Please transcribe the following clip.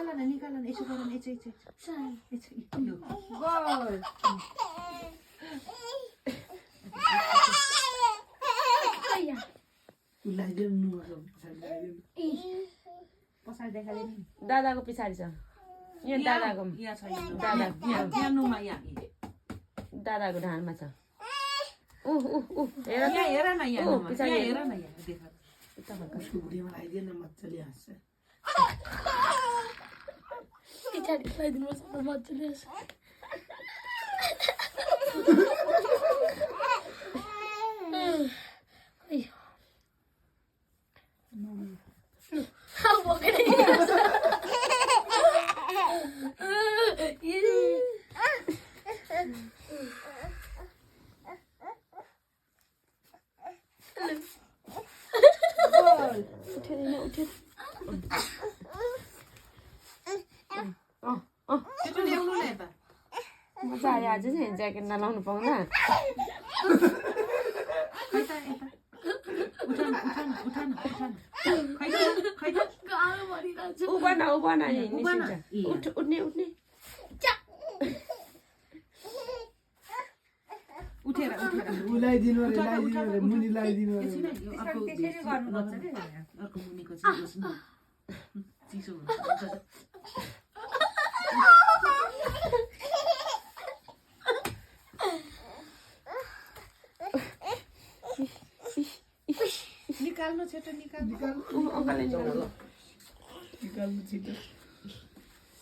निकाल यसो गर न यसो लु गोल पछाडि देखाले नि दादाको पछाडि छ यहाँ दादाको यहाँ छ यहाँ नुमा यहाँ दादाको ढाडमा छ हेर यहाँ हेर न यहाँ नुमा पछाडि यहाँ हेर न यहाँ देखा उता फर्क उसको बुढीमा लगाइदिए न मजाले हाँस्छ पछाडि लगाइदिनुपर्छ मजाले हाँस्छ मजा आयो आज चाहिँ ज्याकेट नलाउनु पाउँदा उभन उठ्ने उठेर उलाइदिनु रे मुनि लगाइदिनु रे अर्को मुनिको चाहिँ चिसो हुन्छ निकाल्नु छिटो निकाल्नु अगाडि निकाल्नु छिटो